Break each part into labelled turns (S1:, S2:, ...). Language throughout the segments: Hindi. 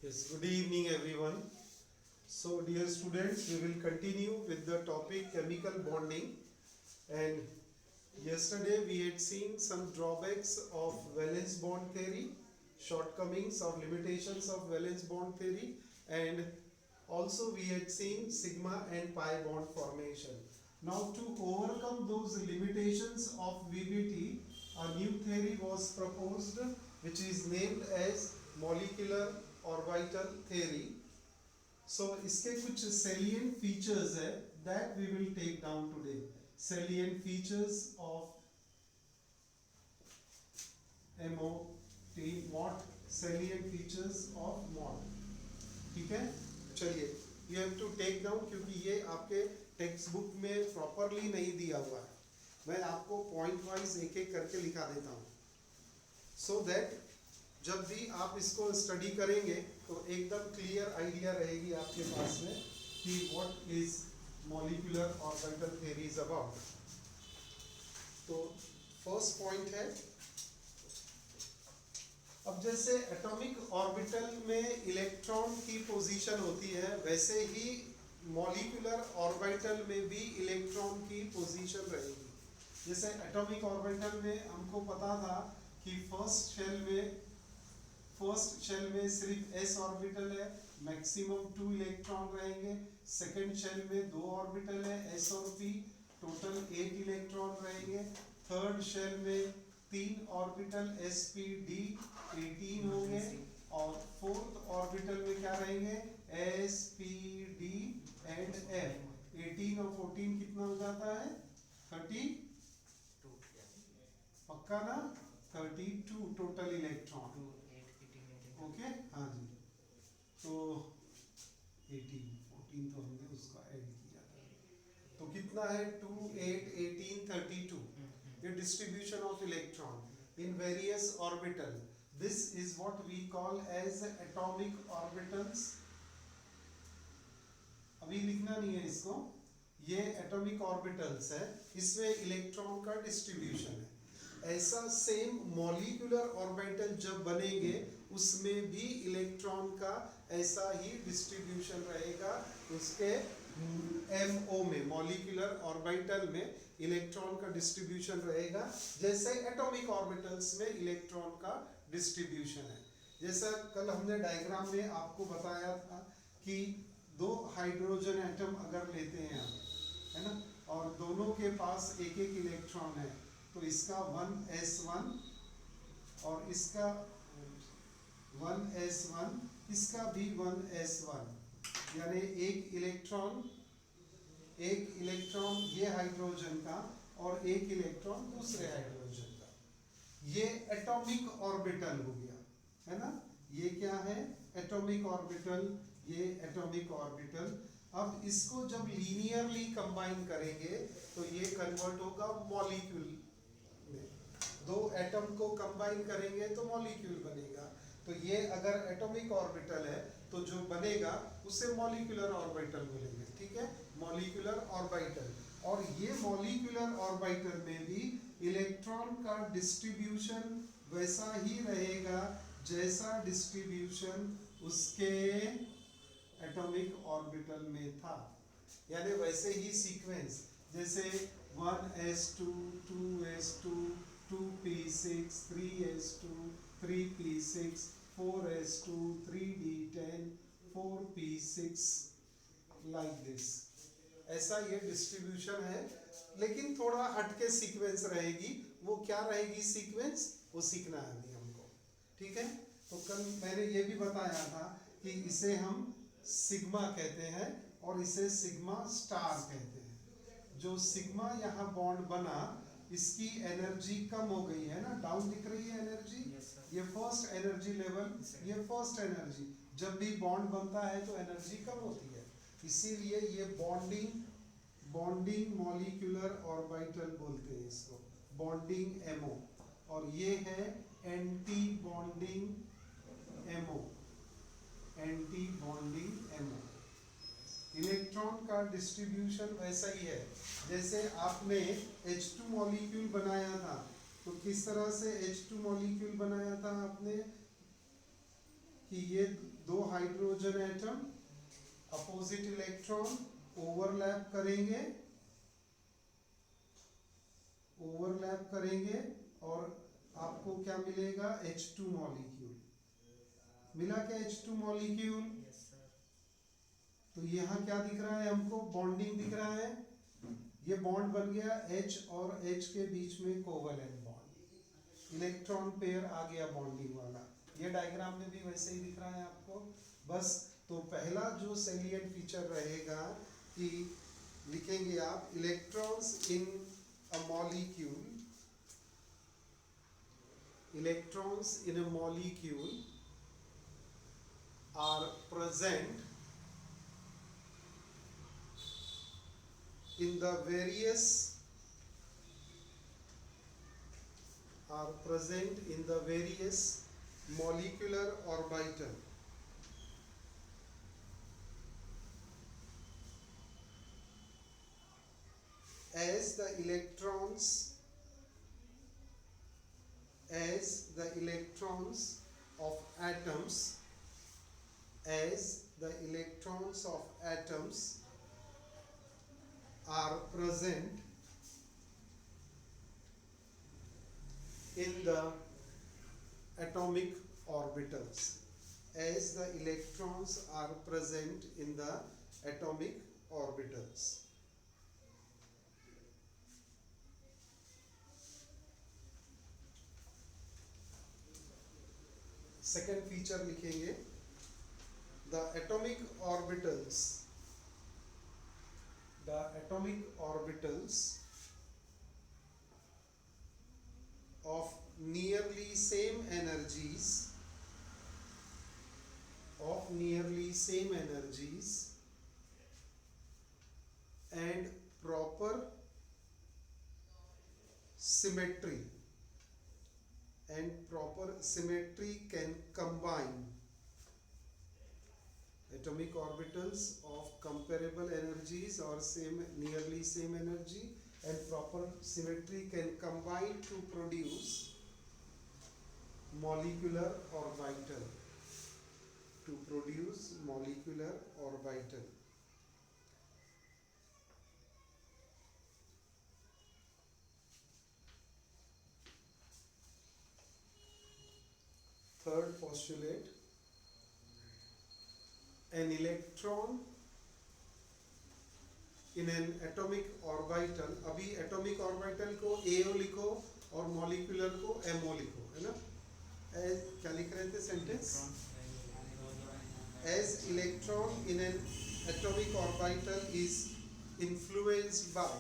S1: Yes, good evening everyone. So dear students, we will continue with the topic chemical bonding, and yesterday we had seen some drawbacks of valence bond theory, shortcomings or limitations of valence bond theory, and also we had seen sigma and pi bond formation. Now to overcome those limitations of VBT, a new theory was proposed which is named as molecular orbital theory. So इसके कुछ salient features है that we will take down today. Salient features of MOT, salient features of MOT. ठीक है, चलिए you have to take down क्योंकि ये आपके टेक्स्ट बुक में प्रॉपरली नहीं दिया हुआ है. मैं आपको पॉइंट वाइज एक एक करके लिखा देता हूँ सो दैट जब भी आप इसको स्टडी करेंगे तो एकदम क्लियर आइडिया रहेगी आपके पास में कि what is molecular orbital theory is about. तो फर्स्ट पॉइंट है, अब जैसे एटॉमिक ऑर्बिटल में इलेक्ट्रॉन की पोजीशन होती है वैसे ही मॉलिक्यूलर ऑर्बिटल में भी इलेक्ट्रॉन की पोजीशन रहेगी. जैसे एटॉमिक ऑर्बिटल में हमको पता था कि फर्स्ट शेल में सिर्फ s ऑर्बिटल है, मैक्सिमम 2 इलेक्ट्रॉन रहेंगे. सेकंड शेल में 2 ऑर्बिटल है s और p, टोटल 8 इलेक्ट्रॉन रहेंगे. थर्ड शेल में 3 ऑर्बिटल s p d 18 होंगे. और फोर्थ ऑर्बिटल में क्या रहेंगे s p d and f. 18 और 14 कितना हो जाता है 32, पक्का ना 32 टोटल इलेक्ट्रॉन. ओके हाँ जी, तो 18 14 तो हमने उसका ऐड किया तो कितना है 2 8 18 32. ये distribution of electron in various orbital, this is what we call as atomic orbitals. अभी लिखना नहीं है इसको, ये एटॉमिक ऑर्बिटल्स है, इसमें इलेक्ट्रॉन का डिस्ट्रीब्यूशन है. ऐसा सेम मॉलिक्यूलर ऑर्बिटल जब बनेंगे उसमें भी इलेक्ट्रॉन का ऐसा ही डिस्ट्रीब्यूशन रहेगा. उसके MO में मॉलिक्यूलर ऑर्बिटल में इलेक्ट्रॉन का डिस्ट्रीब्यूशन रहेगा जैसे एटॉमिक ऑर्बिटल्स में इलेक्ट्रॉन का डिस्ट्रीब्यूशन है. जैसा कल हमने डायग्राम में आपको बताया था कि 2 हाइड्रोजन एटम अगर लेते हैं हम, है ना, और दोनों के पास एक एक इलेक्ट्रॉन है तो इसका 1s1 और इसका 1s1, इसका भी 1s1, यानी एक इलेक्ट्रॉन ये हाइड्रोजन का और एक इलेक्ट्रॉन दूसरे हाइड्रोजन का. ये एटॉमिक ऑर्बिटल हो गया, है ना. ये क्या है एटॉमिक ऑर्बिटल, ये एटॉमिक ऑर्बिटल. अब इसको जब लीनियरली कंबाइन करेंगे तो ये कन्वर्ट होगा मॉलिक्यूल में. 2 एटम को कंबाइन करेंगे तो मॉलिक्यूल बनेगा. तो ये अगर एटॉमिक ऑर्बिटल है तो जो बनेगा उसे मॉलिक्यूलर ऑर्बिटल बोलेंगे. ठीक है, मॉलिक्यूलर ऑर्बिटल. और ये मॉलिक्यूलर ऑर्बिटल में भी इलेक्ट्रॉन का डिस्ट्रीब्यूशन वैसा ही रहेगा जैसा डिस्ट्रीब्यूशन उसके एटॉमिक ऑर्बिटल में था, यानी वैसे ही सीक्वेंस जैसे 1s2 2s2 2p6 3s2 3p6 4s2 3d10 4p6 like this. ऐसा ये डिस्ट्रीब्यूशन है, लेकिन थोड़ा हटके सीक्वेंस रहेगी. वो क्या रहेगी सीक्वेंस, वो सीखना है अभी हमको. ठीक है, तो कल मैंने ये भी बताया था कि इसे हम सिग्मा कहते हैं और इसे सिग्मा स्टार कहते हैं. जो सिग्मा यहाँ बॉन्ड बना इसकी एनर्जी कम हो गई है ना, डाउन दिख रही है एनर्जी. ये फर्स्ट एनर्जी लेवल, ये फर्स्ट एनर्जी. जब भी बॉन्ड बनता है तो एनर्जी कम होती है, इसीलिए ये बॉन्डिंग मॉलिक्यूलर ऑर्बिटल बोलते हैं इसको, बॉन्डिंग MO. और ये है anti bonding MO, anti bonding MO. Electron का डिस्ट्रीब्यूशन वैसा ही है. जैसे आपने H2 मॉलिक्यूल बनाया था तो किस तरह से H2 मॉलिक्यूल बनाया था आपने, कि ये दो hydrogen atom opposite electron overlap करेंगे और आपको क्या मिलेगा, H2 मॉलिक्यूल मिला क्या, H2 मॉलिक्यूल।
S2: Yes sir.
S1: तो यहाँ क्या दिख रहा है हमको, बॉन्डिंग दिख रहा है, ये बॉन्ड बन गया H और H के बीच में कोवलेंट बॉन्ड, इलेक्ट्रॉन पेयर आ गया बॉन्डिंग वाला। ये डायग्राम में भी वैसे ही दिख रहा है आपको। बस तो पहला जो सेलिएंट फीचर रहेगा कि लिखेंगे आप electrons in a molecule, electrons in a molecule are present in the various molecular orbital as the electrons of atoms are present in the atomic orbitals, as the electrons are present in the atomic orbitals. Second feature लिखेंगे, the atomic orbitals of nearly same energies and proper symmetry can combine. Atomic orbitals of comparable energies or nearly same energy and proper symmetry can combine to produce molecular orbital. Third postulate, an electron in an atomic orbital, अभी atomic orbital को AO लिखो और molecular को MO लिखो, है ना। क्या लिख रहे थे sentence, as electron in an atomic orbital is influenced by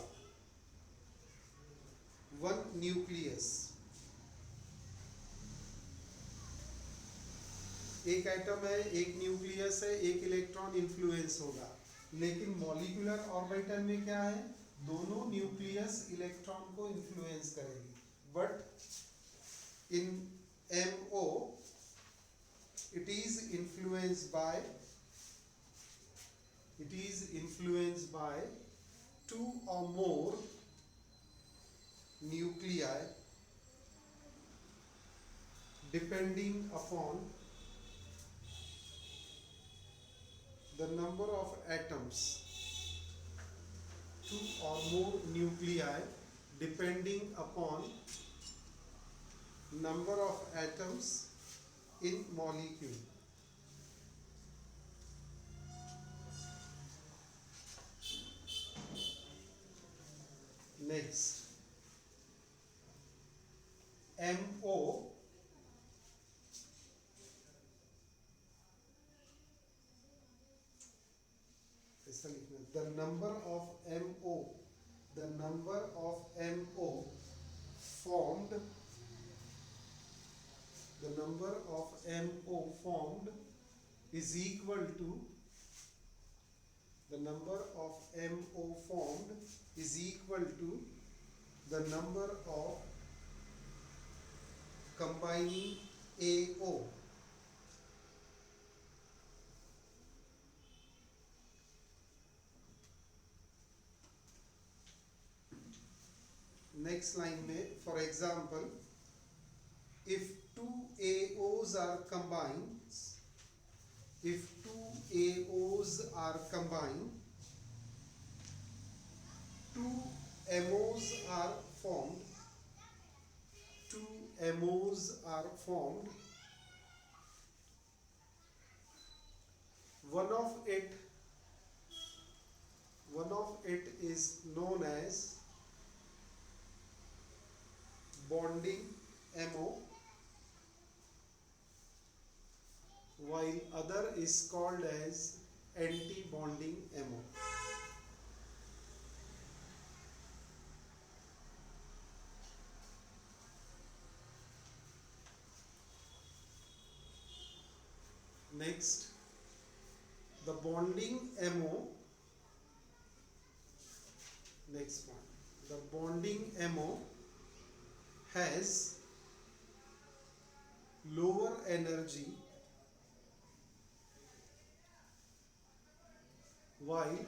S1: one nucleus, एक एटम है, एक न्यूक्लियस है, एक इलेक्ट्रॉन इन्फ्लुएंस होगा। लेकिन मॉलिक्यूलर ऑर्बिटल में क्या है, दोनों न्यूक्लियस इलेक्ट्रॉन को इन्फ्लुएंस करेगी। But in MO it is influenced by two or more nuclei depending upon the number of atoms, two or more nuclei depending upon number of atoms in molecule. Next, MO ऐसा लिखना, the number of MO formed is equal to the number of combining AO. Next line में, for example, if two AOs are combined, if two AOs are combined, two MOs are formed, two MOs are formed. One of it is known as bonding MO, while other is called as anti-bonding MO. Next, the bonding MO. Next one, the bonding MO has lower energy, while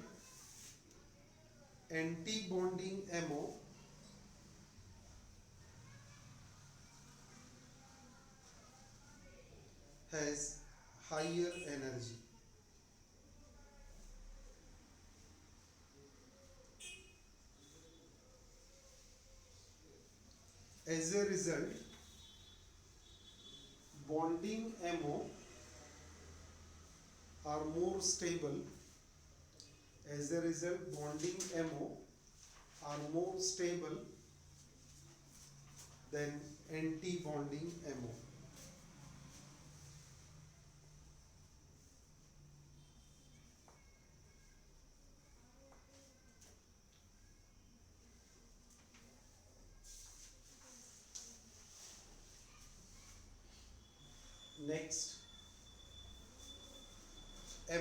S1: anti-bonding MO has higher energy. As a result, bonding MO are more stable. As a result, bonding MO are more stable than anti-bonding MO. Next,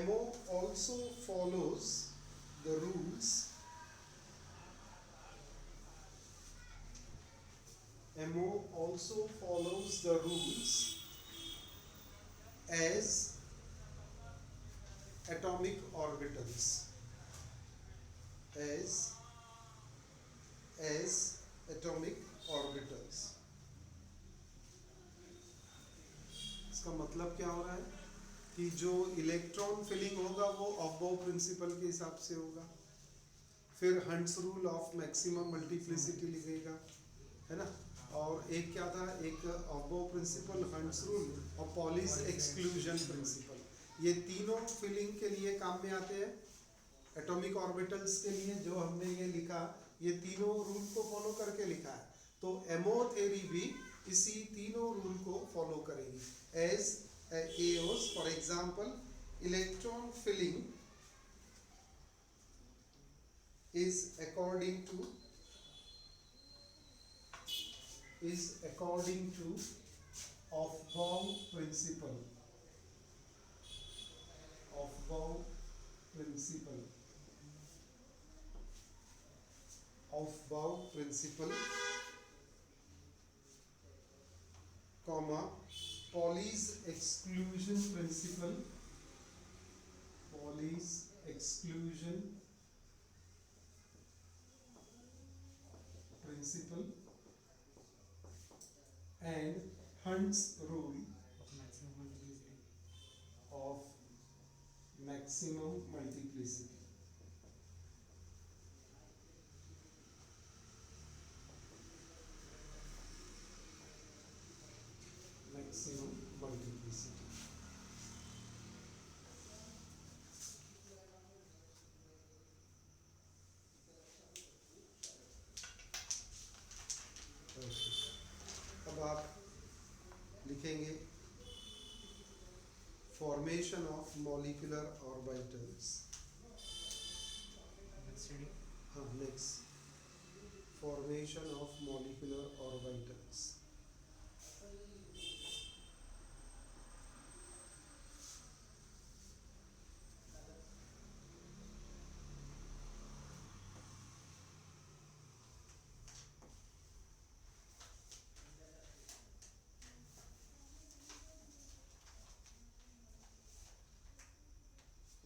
S1: MO also follows the rules. MO also follows the rules as atomic orbitals. As atomic orbitals. इसका मतलब क्या हो रहा है कि जो इलेक्ट्रॉन फिलिंग होगा वो अबव प्रिंसिपल के हिसाब से होगा. फिर hunts rule of maximum multiplicity लिखेगा, है ना. और एक क्या था, एक अबव प्रिंसिपल, हंट्स रूल और पॉलीज एक्सक्लूजन प्रिंसिपल. ये तीनों फिलिंग के लिए काम में आते हैं. एटॉमिक ऑर्बिटल्स के लिए जो हमने ये लिखा, ये तीनों रूल को फॉलो करके लिखा है. तो एमओ थ्योरी भी इसी तीनों रूल को फॉलो करेगी. As AOs, for example, electron filling is according to Aufbau principle. Aufbau principle. Aufbau principle, comma, Pauli's exclusion principle. Pauli's exclusion principle and Hund's rule of maximum multiplicity. Maximum multiplicity. अब आप लिखेंगे फॉर्मेशन ऑफ मॉलिक्यूलर ऑर्बिटल्स. हाँ, next, formation of molecular orbitals.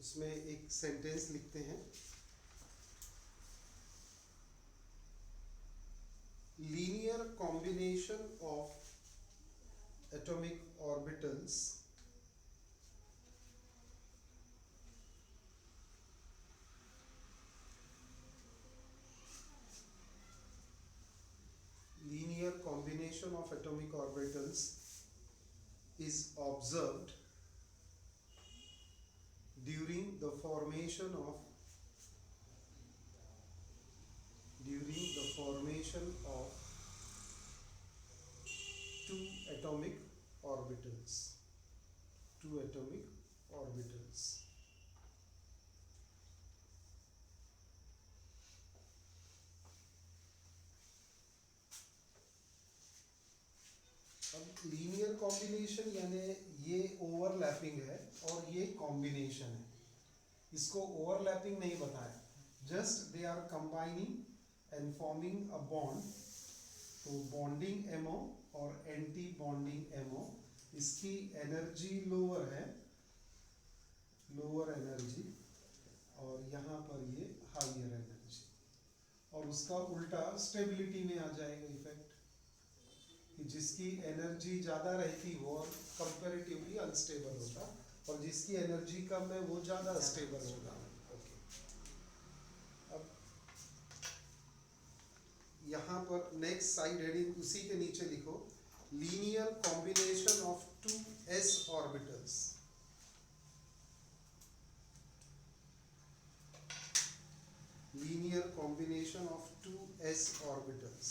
S1: उसमें एक सेंटेंस लिखते हैं, linear combination of atomic orbitals of atomic orbitals is observed during the formation of two atomic orbitals. अब लीनियर कॉम्बिनेशन यानी ये ओवरलैपिंग है और ये कॉम्बिनेशन है, इसको ओवरलैपिंग नहीं बताया, just they are combining and forming a bond. तो बॉन्डिंग एमओ और एंटी बॉन्डिंग एमओ, इसकी एनर्जी लोअर है, लोअर एनर्जी, और यहाँ पर ये हाइयर एनर्जी, और उसका उल्टा स्टेबिलिटी में आ जाएगा इफेक्ट कि जिसकी एनर्जी ज़्यादा रहती वो कंपैरेटिवली अनस्टेबल होता, और जिसकी एनर्जी कम है वो ज़्यादा स्टेबल होगा। ओके, अब यहाँ पर नेक्स्ट साइड हेडिंग उसी के नीचे लिखो, linear combination of two s orbitals. Linear combination of two s orbitals.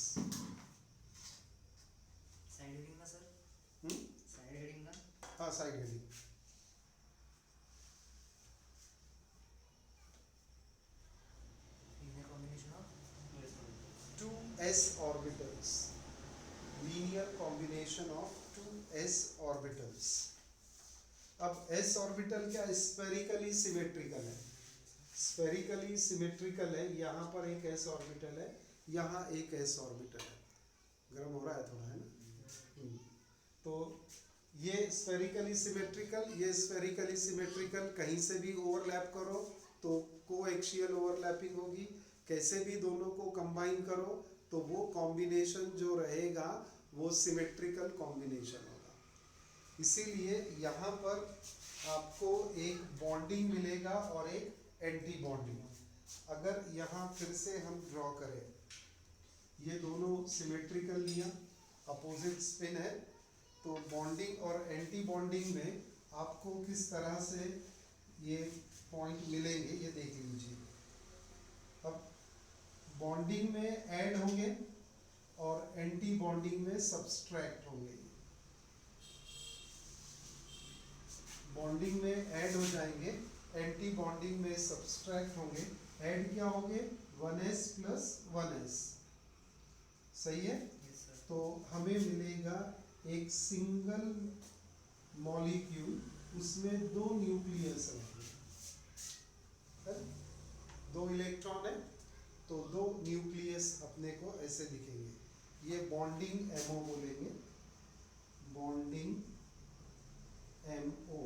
S2: Side heading ना सर? साइड हेडिंग ना?
S1: हाँ, side heading.
S2: Linear combination of
S1: two s orbitals, linear combination of two s orbitals। अब s ऑर्बिटल क्या स्फेरिकली सिमेट्रिकल है, स्फेरिकली सिमेट्रिकल है, यहाँ पर एक s ऑर्बिटल है, यहाँ एक s ऑर्बिटल है, गर्म हो रहा है थोड़ा, है ना। तो ये स्फेरिकली सिमेट्रिकल, ये स्फेरिकली सिमेट्रिकल, कहीं से भी ओवरलैप करो तो कोएक्सियल ओवरलैपिंग होगी, कैसे भी दोनों को कंबाइन करो तो वो कॉम्बिनेशन जो रहेगा वो सिमेट्रिकल कॉम्बिनेशन होगा। इसीलिए यहाँ पर आपको एक बॉन्डिंग मिलेगा और एक एंटी बॉन्डिंग। अगर यहाँ फिर से हम ड्रॉ करें, ये दोनों सिमेट्रिकल लिया, अपोजिट स्पिन है, तो बॉन्डिंग और एंटी बॉन्डिंग में आपको किस तरह से ये पॉइंट मिलेंगे ये देख लीजिए। अब बॉन्डिंग में ऐड होंगे और एंटी बॉन्डिंग में सब्सट्रैक्ट होंगे। बॉन्डिंग में ऐड हो जाएंगे, एंटी बॉन्डिंग में सब्सट्रैक्ट होंगे। ऐड क्या होंगे? 1s प्लस 1s, सही है। तो हमें मिलेगा एक सिंगल मॉलिक्यूल, उसमें दो न्यूक्लियस रहेंगे, दो इलेक्ट्रॉन है तो दो न्यूक्लियस अपने को ऐसे दिखेंगे। ये बॉन्डिंग एमओ बोलेंगे, बॉन्डिंग एमओ,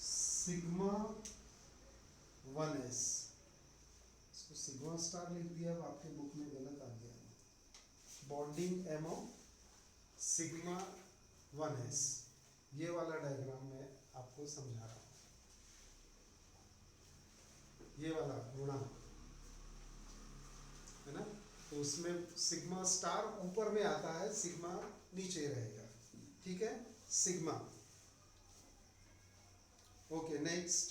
S1: सिग्मा 1s, इसको सिग्मा स्टार लिख दिया, अब आपके बुक में गलत आ गया। बॉन्डिंग एमओ सिग्मा 1s, ये वाला डायग्राम मैं आपको समझा रहा हूँ, ये वाला गुणा है ना। तो उसमें सिग्मा स्टार ऊपर में आता है, सिग्मा नीचे रहेगा, ठीक है, सिग्मा। Okay, next.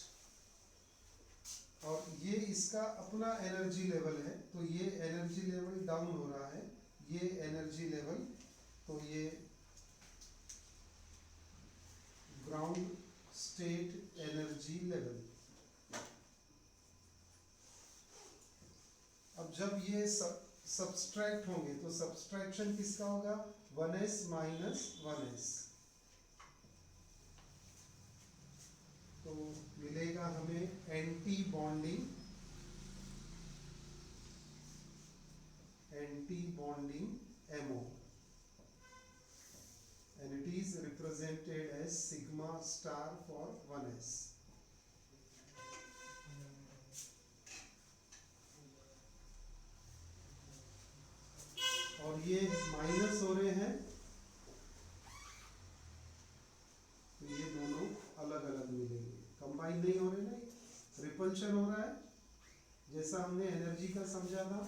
S1: और ये इसका अपना एनर्जी लेवल है, तो ये एनर्जी लेवल डाउन हो रहा है, ये एनर्जी लेवल, तो ये ग्राउंड स्टेट एनर्जी लेवल। अब जब ये सब्सट्रैक्ट होंगे तो सब्सट्रैक्शन किसका होगा? 1s माइनस 1s, तो मिलेगा हमें anti bonding MO, and it is represented as sigma star for 1s। और ये माइनस हो रहे हैं, तो ये दोनों अलग अलग मिलेंगे, कंबाइन नहीं हो रहे ना, रिपल्शन हो रहा है, जैसा हमने एनर्जी का समझा था।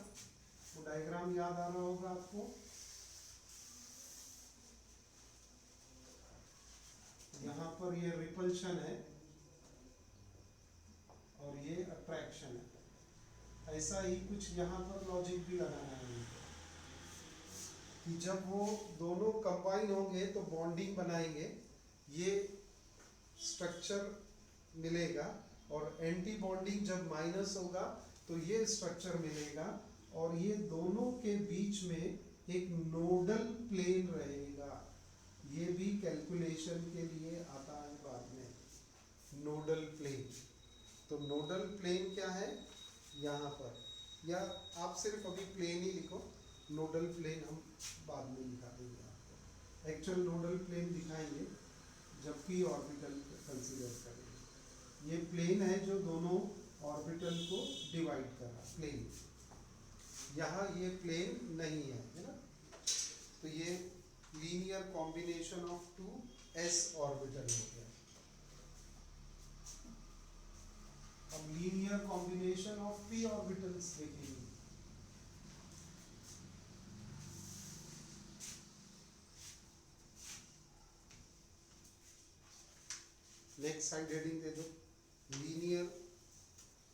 S1: वो डायग्राम याद आ रहा होगा आपको। यहाँ पर ये रिपल्शन है और ये अट्रैक्शन है। ऐसा ही कुछ यहाँ पर लॉजिक भी लगाना है कि जब वो दोनों कंबाइन होंगे तो बॉन्डिंग बनाएंगे, ये स्ट्रक्चर मिलेगा, और एंटी बॉन्डिंग जब माइनस होगा तो ये स्ट्रक्चर मिलेगा, और ये दोनों के बीच में एक नोडल प्लेन रहेगा। ये भी कैलकुलेशन के लिए आता है बाद में, नोडल प्लेन। तो नोडल प्लेन क्या है यहाँ पर, या आप सिर्फ अभी प्लेन ही लिखो, नोडल प्लेन हम बाद में दिखा देंगे आपको। एक्चुअल नोडल प्लेन दिखाएंगे जब पी ऑर्बिटल कंसीडर करेंगे। ये प्लेन है जो दोनों ऑर्बिटल को डिवाइड कर रहा है, प्लेन। यहाँ ये प्लेन नहीं है ना, तो ये linear combination of two s orbital हो गया। अब linear combination of p orbitals देखेंगे। नेक्स्ट साइड हेडिंग दे दो, linear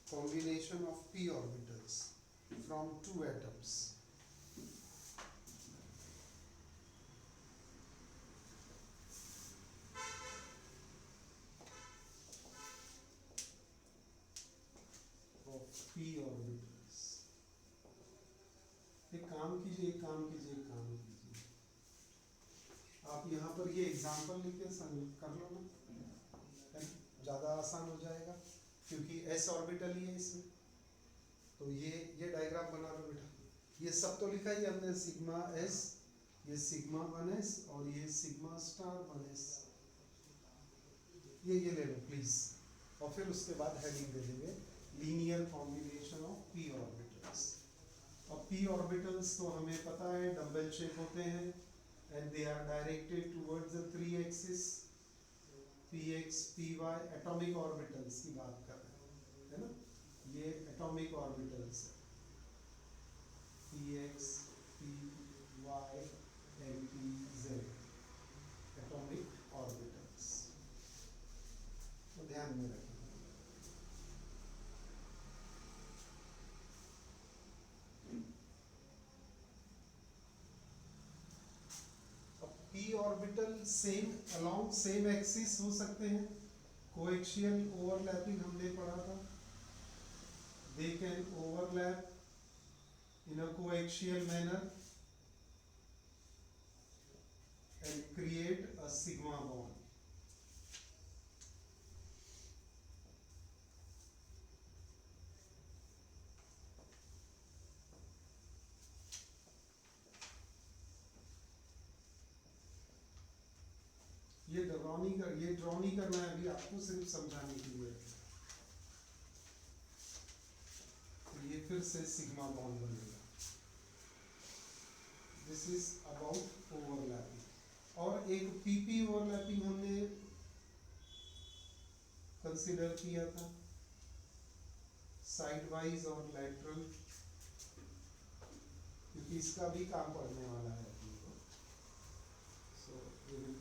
S1: combination of p orbitals from two atoms. Of p orbitals. एक काम कीजिए, एक काम कीजिए, एक काम कीजिए, आप यहाँ पर ये एग्जाम्पल लिख के कर लो ना, ज़्यादा आसान हो जाएगा, क्योंकि s ऑर्बिटल ही है इसमें। तो ये डायग्राम बना लो बेटा। ये सब तो लिखा ही हमने, सिग्मा s, ये सिग्मा 1s और ये सिग्मा स्टार 1s। ये ले लो प्लीज, और फिर उसके बाद हेडिंग दे देंगे linear combination of p orbitals. अब p ऑर्बिटल्स तो हमें पता है डम्बल शेप होते हैं, and they are directed towards the 3 axis, px py, atomic orbitals की बात कर रहे हैं, है ना। ये एटॉमिक ऑर्बिटल्स है, px py and pz, atomic orbitals, तो ध्यान में रखें। p orbital same along same axis हो सकते हैं, कोएक्सियल ओवरलैपिंग हमने पढ़ा था। They can overlap in a coaxial manner and create a sigma bond. ये ड्रॉ नहीं करना है अभी आपको, सिर्फ समझाने के लिए। तो ये फिर से सिग्मा बॉन्ड बनेगा। This is about overlapping. और एक पीपी ओवरलैपिंग हमने कंसीडर किया था, साइड वाइज और लैटरल, क्योंकि इसका भी काम पढ़ने वाला है अपने को। So we will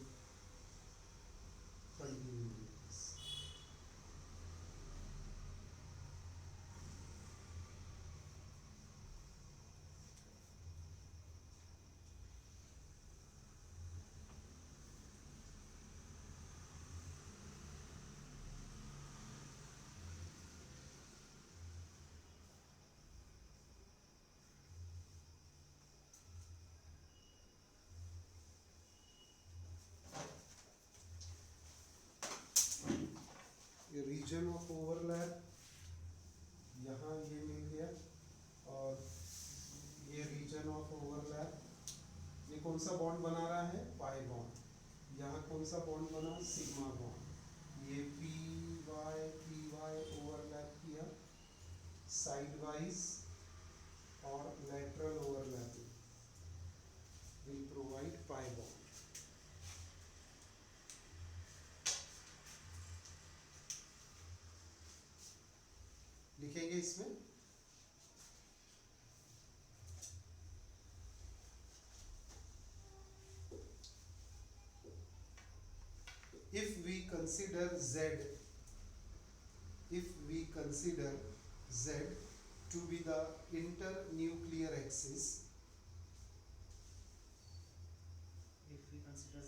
S1: continue this. Region of overlap यहाँ ये मिल गया, और ये रीजन ऑफ ओवरलैप, ये कौन सा बॉन्ड बना रहा है, पाई बॉन्ड। यहाँ कौन सा बॉन्ड बना, सिग्मा बॉन्ड। ये पी वाई ओवरलैप किया साइड वाइज, और lateral overlapping will provide pi bond. लिखेंगे इसमें if we consider Z, if we consider Z to be the internuclear axis,
S2: if we consider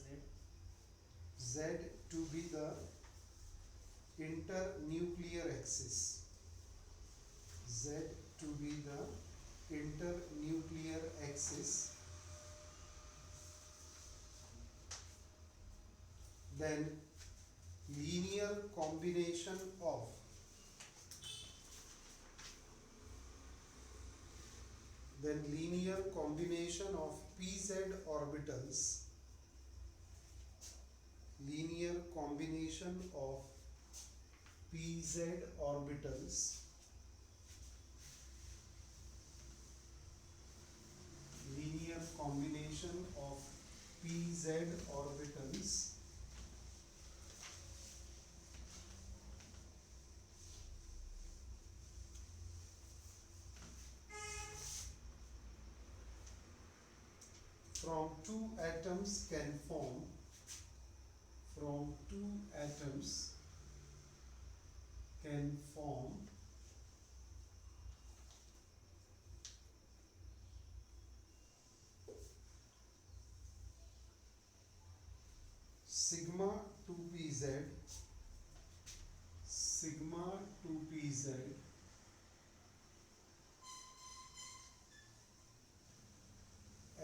S1: Z to be the internuclear axis, Z to be the internuclear axis, then linear combination of pz orbitals, linear combination of pz orbitals linear combination of pz orbitals from two atoms can form, from two atoms can form sigma 2pz, sigma 2pz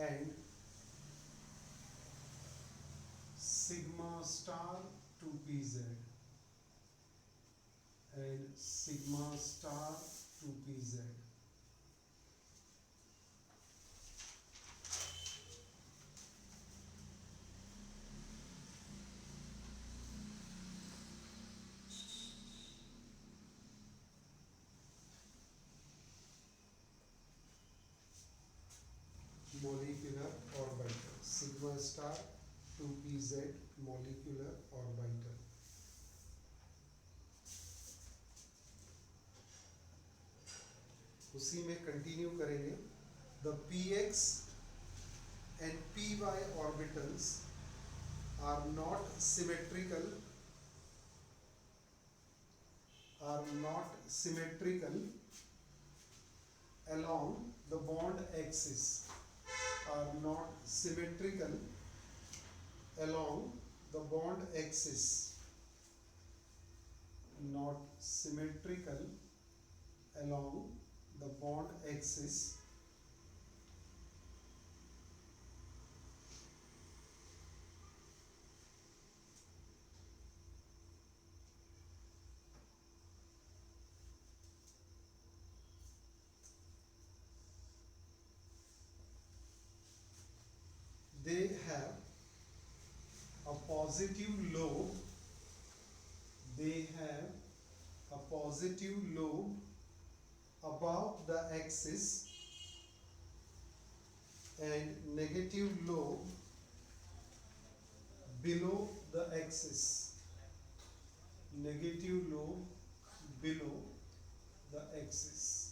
S1: and sigma star 2pz and sigma star 2pz. Molecular orbital, sigma star 2pz molecular orbital. उसी में कंटिन्यू करेंगे. The px and py orbitals are not symmetrical, along the bond axis, are not symmetrical along the bond axis, not symmetrical along the bond axis, they have a positive lobe, they have a positive lobe above the axis and negative lobe below the axis, negative lobe below the axis.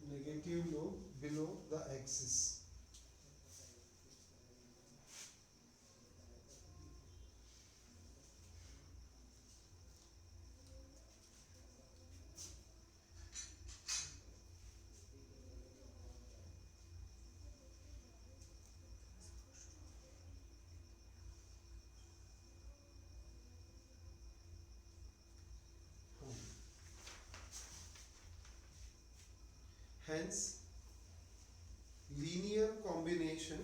S1: Negative lobe below the axis. Hence, linear combination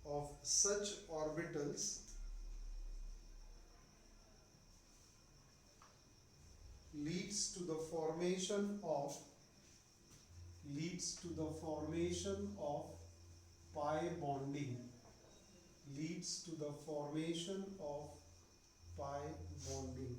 S1: of such orbitals leads to the formation of pi bonding, leads to the formation of pi bonding.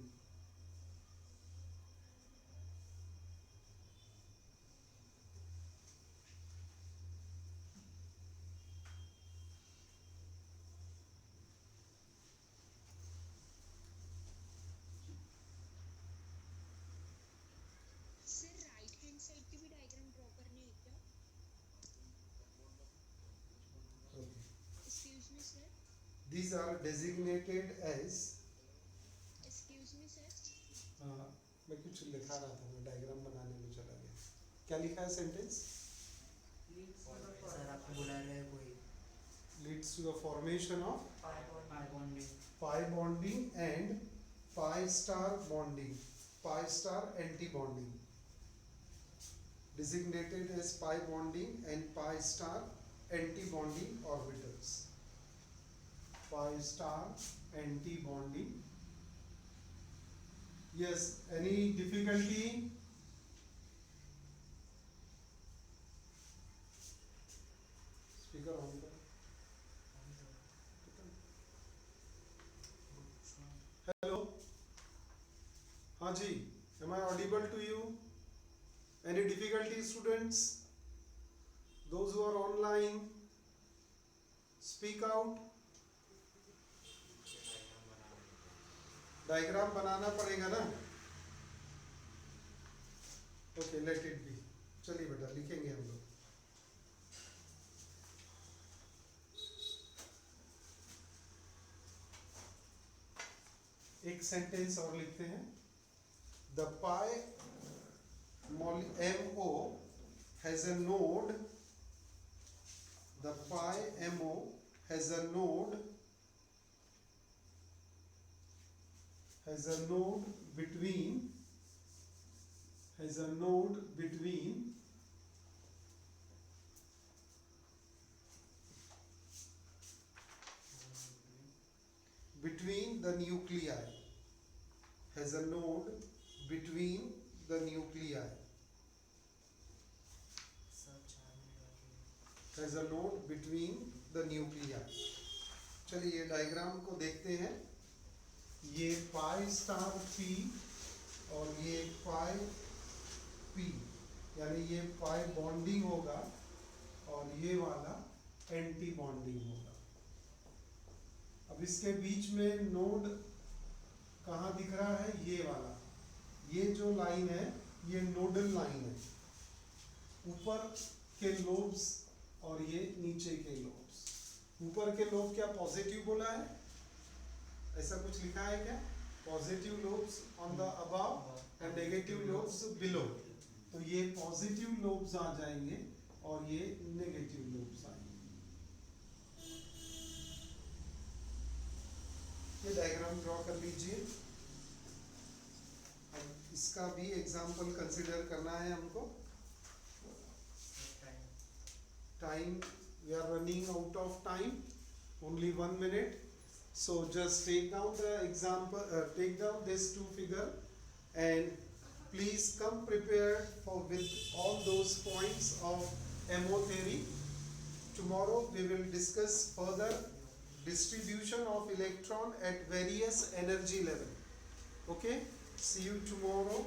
S1: these are designated as
S3: Excuse me, sir.
S1: मैं कुछ लिखा रहा था, मैं डायग्राम बनाने में चला गया. क्या लिखा है सेंटेंस?
S2: सर आपको बुला रहे हैं कोई
S1: Leads to the formation of
S2: pi bonding
S1: pi bonding and pi star bonding, pi star anti-bonding, designated as pi bonding and pi star anti-bonding orbitals. Pi star anti-bonding. Yes, any difficulty? Speaker on करो. Hello. हाँ जी, am I audible to you? Any difficulty, students? Those who are online, speak out. Diagram बनाना पड़ेगा ना? Okay, let it be. चलिए बेटा, लिखेंगे हम लोग. एक सेंटेंस और लिखते हैं. The pi MO has a node. The pi MO has a node. Has a node between. Has a node between. Between the nuclei. Has a node between the nuclei.
S2: Sir 4 minute बाकी है
S1: Has a node between the nuclei. चलिए डायग्राम को देखते हैं. ये पाई स्टार पी और ये पाई पी, यानी ये पाई बॉन्डिंग होगा और ये वाला एंटी बॉन्डिंग होगा. अब इसके बीच में नोड कहाँ दिख रहा है? ये वाला. ये जो लाइन है ये नोडल लाइन है. ऊपर के लोब्स और ये नीचे के लोब्स. ऊपर के लोब क्या पॉजिटिव बोला है? ऐसा कुछ लिखा है क्या? Positive lobes on the above and negative lobes below. तो ये पॉजिटिव लोब्स आ जाएंगे और ये नेगेटिव लोब्स आएंगे. ये डायग्राम ड्रॉ कर लीजिए. अब इसका भी एग्जांपल कंसीडर करना है हमको. Time, we are running out of time, only 1 minute. So just take down the example, take down this 2 figure and please come prepared for with all those points of MO theory. Tomorrow we will discuss further distribution of electron at various energy level. Okay, see you tomorrow.